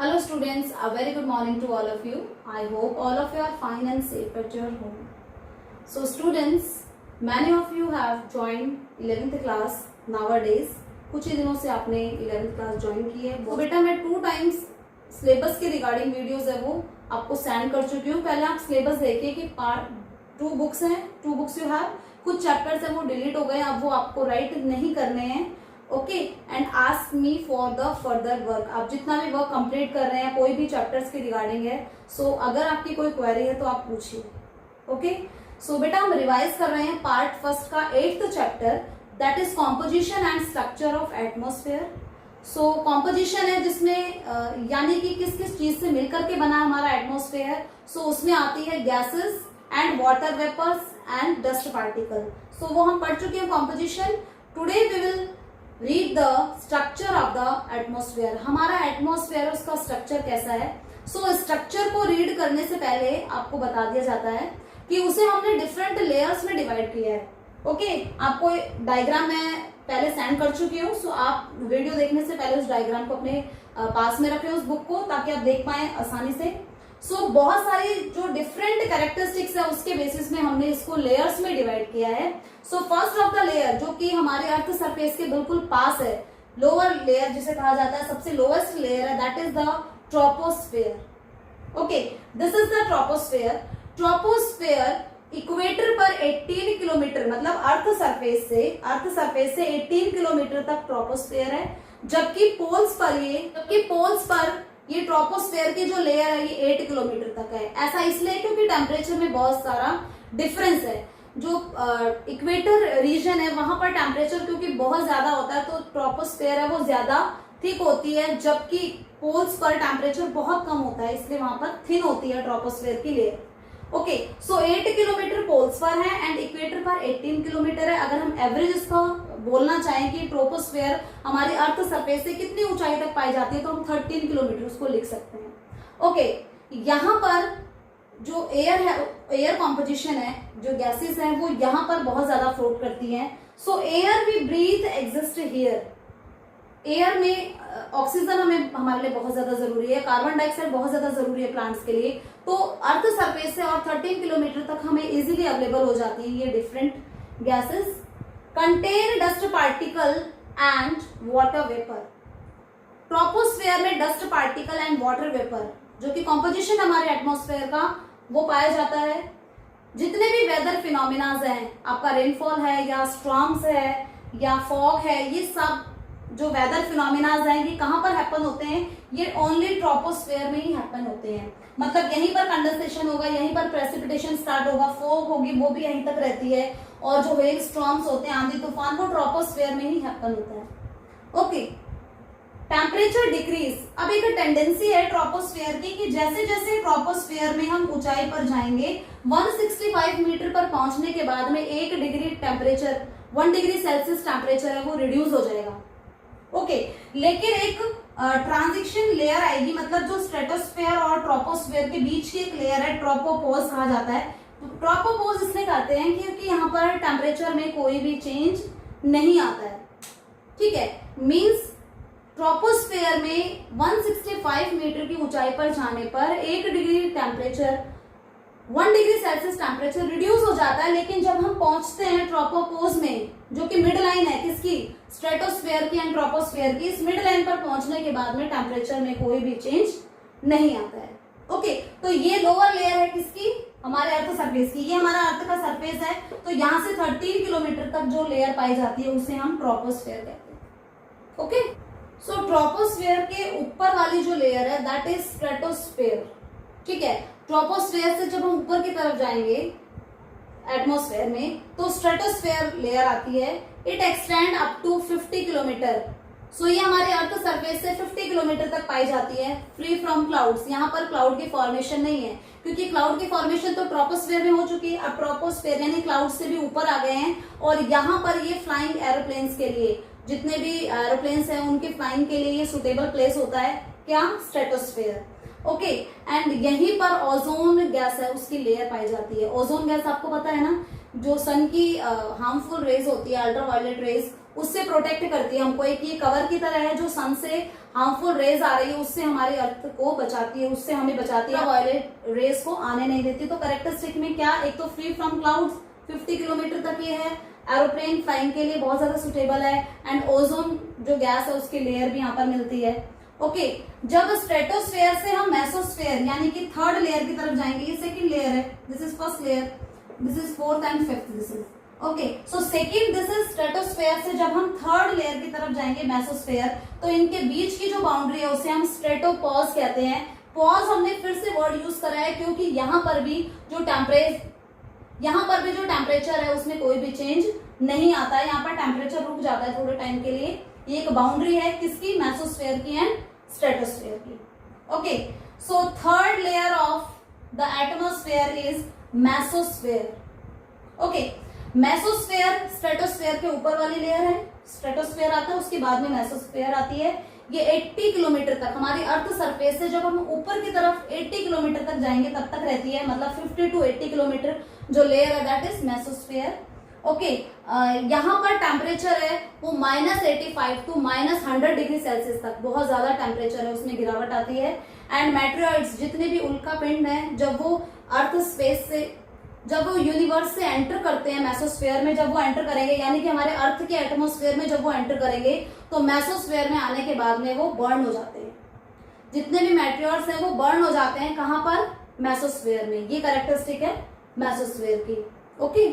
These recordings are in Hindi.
Hello students, a very good morning to all of you. I hope all of you are fine and safe at your home. So students, many of you have joined 11th class nowadays. कुछ ही दिनों से आपने 11th क्लास ज्वाइन की है। तो बेटा मैं 2 टाइम्स सिलेबस के रिगार्डिंग वीडियोस है वो आपको सेंड कर चुकी हूँ। पहले आप सिलेबस देखिए कि पार्ट 2 बुक्स हैं, 2 बुक्स यू हैव, कुछ चैप्टर्स हैं वो डिलीट हो गए, अब वो आपको राइट नहीं करने हैं। Okay, and ask me for the further work. आप जितना भी वर्क कंप्लीट कर रहे हैं कोई भी चैप्टर्स की रिगार्डिंग है, सो अगर आपकी कोई क्वेरी है तो आप पूछिए। ओके, सो बेटा हम रिवाइज कर रहे हैं पार्ट फर्स्ट का 8th chapter, that is composition and structure of atmosphere. So composition है जिसमें यानी कि किस किस चीज से मिलकर के बना हमारा एटमोस्फेयर। सो उसमें आती है gases and water vapours and dust particle. So वो हम पढ़ चुके हैं composition. Today we will read the structure of the atmosphere. हमारा एटमोस्फेयर उसका स्ट्रक्चर कैसा है। सो स्ट्रक्चर को रीड करने से पहले आपको बता दिया जाता है कि उसे हमने डिफरेंट लेयर्स में डिवाइड किया है। ओके, आपको डायग्राम मैं पहले सेंड कर चुकी हूँ, सो आप वीडियो देखने से पहले उस डायग्राम को अपने पास में रखें, उस बुक को, ताकि आप देख पाए आसानी से। सो बहुत सारी जो डिफरेंट कैरेक्टरिस्टिक्स है उसके बेसिस में हमने इसको लेयर्स में डिवाइड किया है। So first of the layer जो कि हमारे अर्थ सरफेस के बिल्कुल पास है, लोअर लेयर जिसे कहा जाता है, सबसे लोएस्ट लेयर है, that is the troposphere. Okay, this is the troposphere. Troposphere equator पर 18 किलोमीटर, मतलब अर्थ सरफेस से 18 किलोमीटर तक ट्रोपोस्फेयर है, जबकि पोल्स पर ये ट्रोपोस्फेयर की जो लेयर है ये 8 किलोमीटर तक है। ऐसा इसलिए क्योंकि टेम्परेचर में बहुत सारा डिफरेंस है। जो इक्वेटर रीजन है वहां पर टेम्परेचर क्योंकि बहुत ज्यादा होता है तो ट्रोपोस्फेयर है वो ज्यादा थिक होती है, जबकि पोल्स पर टेम्परेचर बहुत कम होता है, इसलिए वहां पर थिन होती है ट्रोपोस्फेयर की लेयर। ओके, सो 8 किलोमीटर पोल्स पर है एंड इक्वेटर पर 18 किलोमीटर है। अगर हम एवरेज इसका बोलना चाहें कि ट्रोपोस्फेयर हमारी अर्थ सरफेस से कितनी ऊंचाई तक पाई जाती है, तो हम 13 किलोमीटर उसको लिख सकते हैं। ओके, यहाँ पर जो एयर है, एयर कॉम्पोजिशन है, जो गैसेस हैं वो यहाँ पर बहुत ज्यादा फ्लोट करती हैं। So air we breathe exist here. Air में ऑक्सीजन हमारे लिए बहुत ज्यादा जरूरी है, कार्बन डाइऑक्साइड बहुत ज्यादा जरूरी है प्लांट्स के लिए। तो अर्थ सरफेस से और 13 किलोमीटर तक हमें इजीली अवेलेबल हो जाती है ये different gases. Contain dust particle and water vapour. Troposphere में dust particle and water vapour जो कि कॉम्पोजिशन हमारे एटमॉस्फेयर का वो पाया जाता है। जितने भी वेदर फिनोमिनाज हैं, आपका रेनफॉल है या स्टॉर्म्स है या फॉग है, ये सब जो वेदर फिनोमिनाज हैं ये कहाँ पर हैपन होते हैं, ये ओनली ट्रोपोस्फेयर में ही हैपन होते हैं। मतलब यहीं पर कंडेंसेशन होगा, यहीं पर प्रेसिपिटेशन स्टार्ट होगा, फॉग होगी वो भी यहीं तक रहती है, और जो हेल स्टॉर्म्स होते हैं, आंधी तूफान, वो ट्रोपोस्फेयर में ही हैपन होता है। Okay, temperature decrease. अब एक टेंडेंसी है ट्रोपोस्फेयर की कि जैसे जैसे ट्रोपोस्फेयर में हम ऊंचाई पर जाएंगे 165 मीटर पर पहुंचने के बाद में 1 degree temperature, 1 degree Celsius temperature है वो रिड्यूस हो जाएगा। ओके, लेकिन एक ट्रांजिशन लेयर आएगी, मतलब जो स्ट्रेटोस्फेयर और ट्रोपोस्फेयर के बीच की एक लेयर है, ट्रोपोपोज कहा जाता है। ट्रोपोपोज इसलिए कहते हैं क्योंकि यहाँ पर टेम्परेचर में कोई भी चेंज नहीं आता है। ठीक है, मींस ट्रोपोस्फेयर में 165 मीटर की ऊंचाई पर जाने पर 1 degree temperature, 1 degree Celsius temperature reduce हो जाता है। लेकिन जब हम पहुंचते हैं ट्रोपोपोज में, जो कि मिड लाइन है किसकी, स्ट्रेटोस्फेयर की एंड ट्रोपोस्फेयर की, इस मिड लाइन पर पहुंचने के बाद में टेम्परेचर में कोई भी चेंज नहीं आता है। ओके, तो ये लोअर लेयर है किसकी, हमारे अर्थ सरफेस की। ये हमारा अर्थ का सरफेस है, तो यहाँ से 13 किलोमीटर तक जो लेयर पाई जाती है उसे हम ट्रोपोस्फेयर कहते हैं। ओके, सो ट्रोपोस्फेयर के ऊपर वाली जो लेयर है दैट इज स्ट्रेटोस्फेयर। ठीक है, ट्रोपोस्फेयर से जब हम ऊपर की तरफ जाएंगे एटमॉस्फेयर में तो स्ट्रेटोस्फेयर लेयर आती है। It extend up to 50 kilometre. So ये हमारे अर्थ सरफेस से 50 किलोमीटर तक पाई जाती है, फ्री फ्रॉम क्लाउड्स। यहाँ पर क्लाउड की फॉर्मेशन नहीं है, क्योंकि क्लाउड की फॉर्मेशन तो ट्रोपोस्फेयर में हो चुकी है। अब ट्रोपोस्फेयर यानी क्लाउड से भी ऊपर आ गए हैं, और यहाँ पर ये फ्लाइंग एरोप्लेन्स के लिए, जितने भी एरोप्लेन्स हैं उनके फ्लाइंग के लिए ये सुटेबल प्लेस होता है, क्या, स्ट्रेटोस्फेयर। ओके, एंड यहीं पर ओजोन गैस है उसकी लेयर पाई जाती है। ओजोन गैस आपको पता है ना जो सन की हार्मफुल रेज होती है, अल्ट्रावायलेट रेज, उससे प्रोटेक्ट करती है हमको। एक ये कवर की तरह है जो सन से हार्मफुल रेज आ रही है उससे हमारी अर्थ को बचाती है, उससे हमें बचाती है, वायलेट रेज को आने नहीं देती। तो कैरेक्टरिस्टिक में क्या, एक तो फ्री फ्रॉम क्लाउड्स 50 किलोमीटर तक ये है, एरोप्लेन फ्लाइंग के लिए बहुत ज्यादा सुटेबल है, एंड ओजोन जो गैस है उसकी लेयर भी यहाँ पर मिलती है। ओके, जब स्ट्रेटोस्फेयर से हम मेसोस्फेयर यानी कि थर्ड लेयर की तरफ जाएंगे, ये सेकंड लेयर है, this is first layer, this is fourth and fifth, this is okay. So second, this is stratosphere से जब हम थर्ड लेयर की तरफ जाएंगे मेसोस्फेयर, तो इनके बीच की जो बाउंड्री है उसे हम स्ट्रेटोपॉज कहते हैं। पॉज हमने फिर से वर्ड यूज करा है क्योंकि यहाँ पर भी जो टेम्परेचर है उसमें कोई भी चेंज नहीं आता है, यहाँ पर टेम्परेचर रुक जाता है थोड़े टाइम के लिए। ये एक बाउंड्री है किसकी, मेसोस्फेयर की एंड स्ट्रेटोस्फेयर की। Okay, so third layer of the atmosphere is mesosphere. Okay, mesosphere stratosphere के ऊपर वाली लेयर है, स्ट्रेटोस्फेयर आता है, उसके बाद में मेसोस्फेयर आती है। ये 80 किलोमीटर तक हमारी अर्थ सरफेस से जब हम ऊपर की तरफ 80 किलोमीटर तक जाएंगे तब तक रहती है, मतलब 50 to 80 किलोमीटर जो लेयर है दैट इज मेसोस्फेयर। ओके, यहाँ पर टेम्परेचर है वो -85 to -100 डिग्री सेल्सियस तक, बहुत ज्यादा टेम्परेचर है, उसमें गिरावट आती है। एंड मेटेरॉइड्स जितने भी उल्का पिंड है जब वो अर्थ स्पेस से, जब वो यूनिवर्स से एंटर करते हैं मेसोस्फेयर में, जब वो एंटर करेंगे यानी कि हमारे अर्थ के एटमॉस्फेयर में जब वो एंटर करेंगे तो मेसोस्फेयर में आने के बाद में वो बर्न हो जाते हैं। जितने भी मेटेरियल्स हैं वो बर्न हो जाते हैं, कहां पर, मेसोस्फेयर में। ये कैरेक्टरिस्टिक है मेसोस्फेयर की। Okay,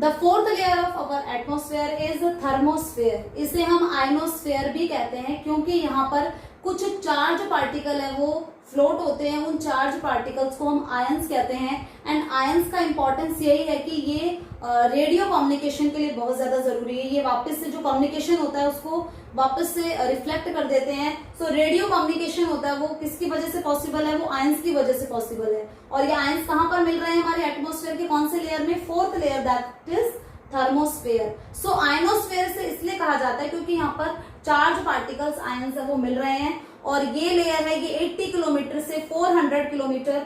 the fourth layer of our atmosphere is thermosphere. इसे हम आयनोस्फेयर भी कहते हैं क्योंकि यहाँ पर कुछ चार्ज पार्टिकल है वो फ्लोट होते हैं, उन चार्ज पार्टिकल्स को हम आयंस कहते हैं। एंड आयंस का इंपॉर्टेंस यही है कि ये रेडियो कम्युनिकेशन के लिए बहुत ज्यादा जरूरी है। ये वापस से जो कम्युनिकेशन होता है उसको वापस से रिफ्लेक्ट कर देते हैं। सो रेडियो कम्युनिकेशन होता है वो किसकी वजह से पॉसिबल है, वो आयंस की वजह से पॉसिबल है। और ये आयंस कहां पर मिल रहे हैं, हमारे एटमॉस्फेयर के कौन से लेयर में, fourth layer, that is thermosphere. So ionosphere से इसलिए कहा जाता है क्योंकि यहाँ पर चार्ज पार्टिकल्स आयंस है वो मिल रहे हैं। और ये लेयर है ये 80 किलोमीटर से 400 किलोमीटर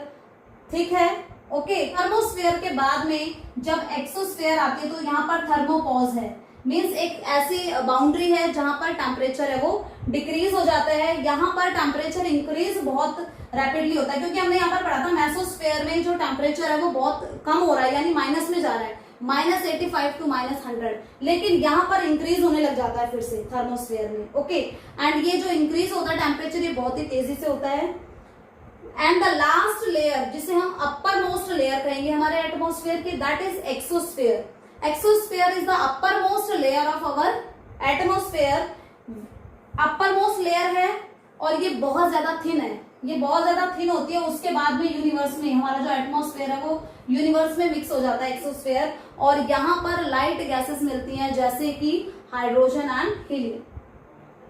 थिक है। ओके, थर्मोस्फेयर के बाद में जब एक्सोस्फेयर आती है तो यहाँ पर थर्मोपॉज है, मींस एक ऐसी बाउंड्री है जहां पर टेम्परेचर है वो डिक्रीज हो जाता है। यहाँ पर टेम्परेचर इंक्रीज बहुत रैपिडली होता है क्योंकि हमने यहाँ पर पढ़ा था मेसोस्फेयर में जो टेम्परेचर है वो बहुत कम हो रहा है, यानी माइनस में जा रहा है, -85 to -100, लेकिन यहाँ पर इंक्रीज होने लग जाता है फिर से थर्मोस्फेयर में। ओके, एंड ये जो इंक्रीज होता है टेम्परेचर ये बहुत ही तेजी से होता है। एंड द लास्ट लेयर जिसे हम अपर मोस्ट लेयर कहेंगे हमारे एटमॉस्फेयर की, that is exosphere. Exosphere is the upper most layer of our atmosphere. Upper most layer है और ये बहुत ज्यादा थिन है, ये बहुत ज्यादा थिन होती है। उसके बाद में यूनिवर्स में हमारा जो एटमॉस्फेयर है वो यूनिवर्स में मिक्स हो जाता है एक्सोस्फेयर, और यहाँ पर लाइट गैसेस मिलती हैं जैसे कि hydrogen and helium.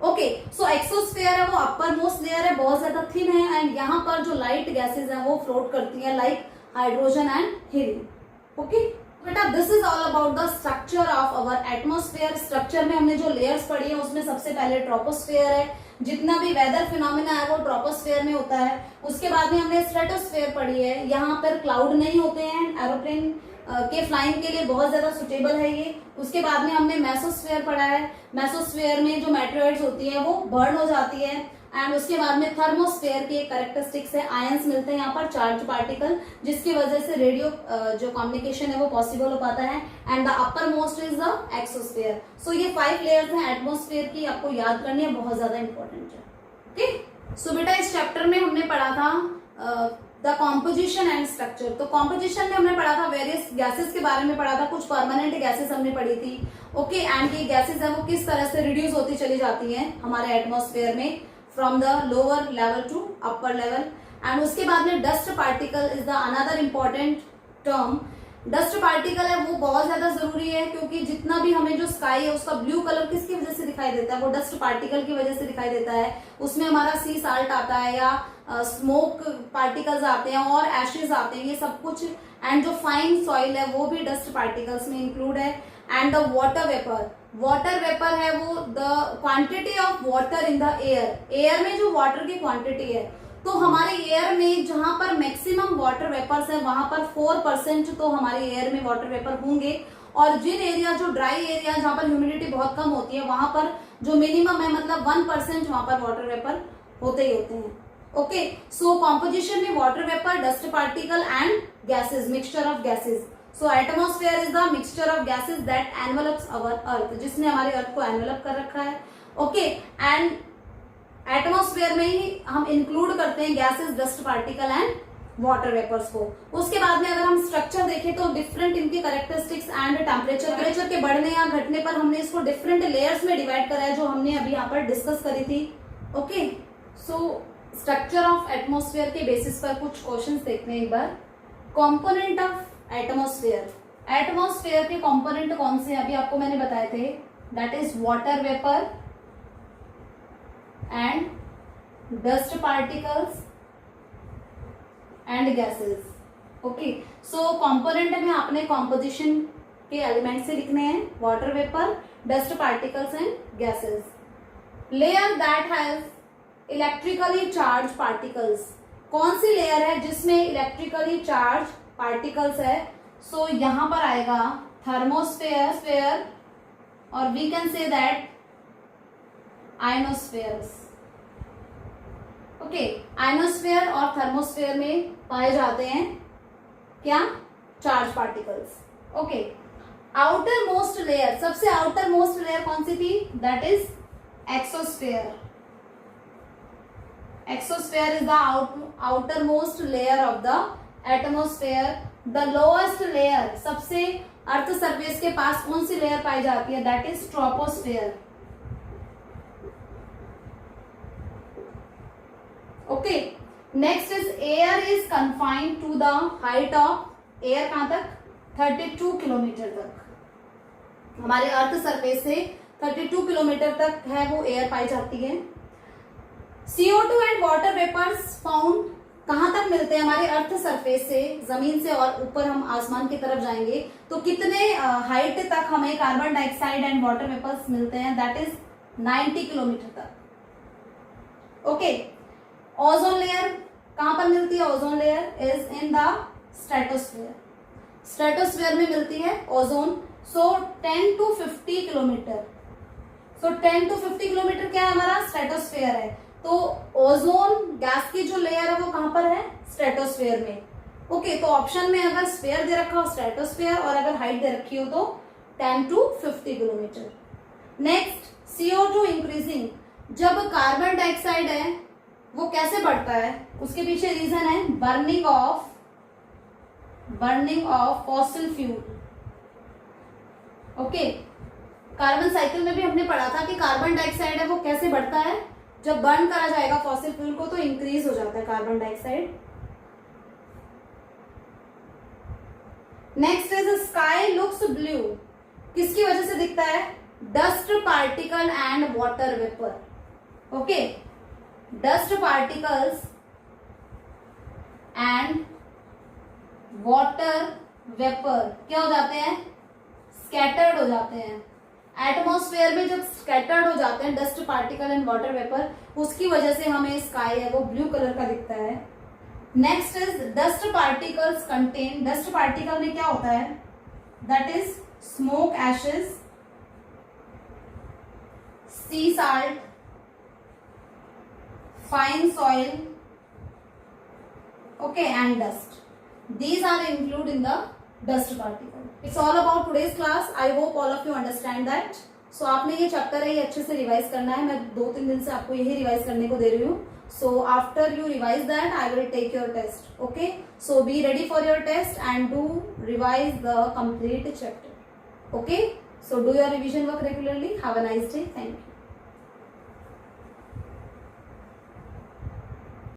Okay, so exosphere है वो अपर मोस्ट लेयर है, बहुत ज्यादा थिन है, एंड यहाँ पर जो लाइट गैसेस है वो फ्लोट करती है like hydrogen and helium. Okay बेटा, this is all about the structure of our atmosphere. Structure में हमने जो लेयर्स पढ़ी है उसमें सबसे पहले ट्रोपोस्फेयर है, जितना भी वेदर फिनोमिना है वो ट्रोपोस्फेयर में होता है। उसके बाद में हमने स्ट्रेटोस्फेयर पढ़ी है, यहाँ पर क्लाउड नहीं होते हैं, एरोप्लेन के फ्लाइंग के लिए बहुत ज्यादा सुटेबल है ये। उसके बाद में हमने मेसोस्फेयर पढ़ा है, मेसोस्फेयर में जो मेटेरॉइड्स होती है वो बर्न हो जाती है। एंड उसके बाद में थर्मोस्फेयर की एक कैरेक्टरिस्टिक्स है, आयंस मिलते हैं यहाँ पर, चार्ज पार्टिकल, जिसकी वजह से रेडियो जो कम्युनिकेशन है वो पॉसिबल हो पाता है। And the upper most is the exosphere. So ये 5 लेयर्स हैं एटमॉस्फेयर की, आपको याद करनी है, बहुत ज्यादा इंपॉर्टेंट है। ओके, सो बेटा इस चैप्टर में हमने पढ़ा था द कॉम्पोजिशन एंड स्ट्रक्चर। तो कॉम्पोजिशन में हमने पढ़ा था वेरियस गैसेस के बारे में पढ़ा था, कुछ परमानेंट गैसेस हमने पढ़ी थी। ओके, एंड ये गैसेस है वो किस तरह से रिड्यूस होती चली जाती हैं हमारे एटमॉस्फेयर में from the lower level to upper level. And उसके बाद में dust particle is the another important term. Dust particle है वो बहुत ज्यादा जरूरी है क्योंकि जितना भी हमें जो स्काई है उसका ब्लू कलर किसकी वजह से दिखाई देता है, वो डस्ट पार्टिकल की वजह से दिखाई देता है। उसमें हमारा सी साल्ट आता है या स्मोक पार्टिकल्स आते हैं और एशेज आते हैं, ये सब कुछ। एंड जो फाइन सॉइल है वो भी डस्ट पार्टिकल्स में इंक्लूड है। And the water vapour, water vapour है वो the quantity of water in the air. Air में जो वाटर की क्वांटिटी है तो हमारे एयर में जहां पर मैक्सिमम वाटर वेपर्स है वहां पर 4% तो हमारे एयर में वाटर वेपर होंगे, और जिन एरिया जो ड्राई एरिया जहां पर ह्यूमिडिटी बहुत कम होती है वहां पर जो मिनिमम है मतलब 1% वहां पर वाटर वेपर होते ही होते हैं। ओके, सो कॉम्पोजिशन में water vapour, dust particle and gases, mixture of gases. So atmosphere is the mixture of gases that envelops our earth, जिसने हमारे अर्थ को एनवेलप कर रखा है। ओके, एंड एटमॉस्फेयर में ही हम इंक्लूड करते हैं gases, dust particle and water vapours को। उसके बाद में अगर हम स्ट्रक्चर देखें तो डिफरेंट इनके कैरेक्टरिस्टिक्स एंड टेम्परेचर के बढ़ने या घटने पर हमने इसको डिफरेंट लेयर्स में डिवाइड करा है, जो हमने अभी यहाँ पर डिस्कस करी थी। Okay, so structure of atmosphere के बेसिस पर कुछ क्वेश्चंस देखते हैं एक बार। कंपोनेंट ऑफ एटमॉस्फेयर, एटमॉस्फेयर के कंपोनेंट कौन से अभी आपको मैंने बताए थे, that is water vapour and dust particles and gases. Okay, so component में आपने कॉम्पोजिशन के एलिमेंट से लिखने हैं, water vapour, dust particles and gases. Layer that has electrically charge particles, कौन सी लेयर है जिसमें इलेक्ट्रिकली चार्ज पार्टिकल्स है? सो यहां पर आएगा थर्मोस्फेयर और we can say that ionospheres. Okay, ionosphere और थर्मोस्फेयर में पाए जाते हैं क्या? Charge particles. Okay, outer most layer, सबसे आउटर मोस्ट लेयर कौन सी थी? That is exosphere. Exosphere is the outermost layer of the atmosphere. The lowest layer, सबसे अर्थ सरफेस के पास कौन सी लेयर पाई जाती है? That is troposphere. Okay. Next is air is confined to the height of air कहाँ तक? 32 किलोमीटर तक। हमारे अर्थ सरफेस से 32 किलोमीटर तक है वो एयर पाई जाती है। CO2 and water vapours found कहां तक मिलते हैं? हमारे अर्थ सरफेस से, जमीन से और ऊपर हम आसमान की तरफ जाएंगे तो कितने हाइट तक हमें carbon dioxide and water vapours मिलते हैं? दैट इज 90 किलोमीटर तक। ओके, ओजोन लेयर कहां पर मिलती है? Ozone layer is in the stratosphere, stratosphere में मिलती है ozone. So 10 to 50 kilometre, so 10 to 50 kilometre क्या है? हमारा स्ट्रेटोस्फेयर है। तो ओजोन गैस की जो लेयर है वो कहां पर है? स्ट्रेटोस्फेयर में। ओके, तो ऑप्शन में अगर स्फेयर दे रखा हो स्ट्रेटोस्फेयर और अगर हाइट दे रखी हो तो 10 to 50 kilometre. Next, CO2 increasing, जब कार्बन डाइऑक्साइड है वो कैसे बढ़ता है? उसके पीछे रीजन है burning of fossil fuel. Okay, carbon cycle में भी हमने पढ़ा था कि कार्बन डाइऑक्साइड है वो कैसे बढ़ता है? जब बर्न करा जाएगा फॉसिल फ्यूल को तो इंक्रीज हो जाता है carbon dioxide. Next is sky looks blue, किसकी वजह से दिखता है? Dust particle and water vapour. Okay, dust particles and water vapour क्या हो जाते हैं? स्कैटर्ड हो जाते हैं। एटमॉस्फेयर में जब स्कैटर्ड हो जाते हैं dust particle and water vapour, उसकी वजह से हमें स्काई है वो ब्लू कलर का दिखता है। Next is dust particles contain, dust particle में क्या होता है? That is smoke, ashes, sea salt, fine soil, okay, and dust. These are included in the dust particle. It's all about today's class. I hope all of you understand that. So आपने ये चैप्टर है ये अच्छे से रिवाइज करना है। मैं 2-3 दिन से आपको यही रिवाइज करने को दे रही हूँ। So after you revise that, I will take your test. Okay? So be ready for your test and do revise the complete chapter. Okay? So do your revision work regularly. Have a nice day. Thank you.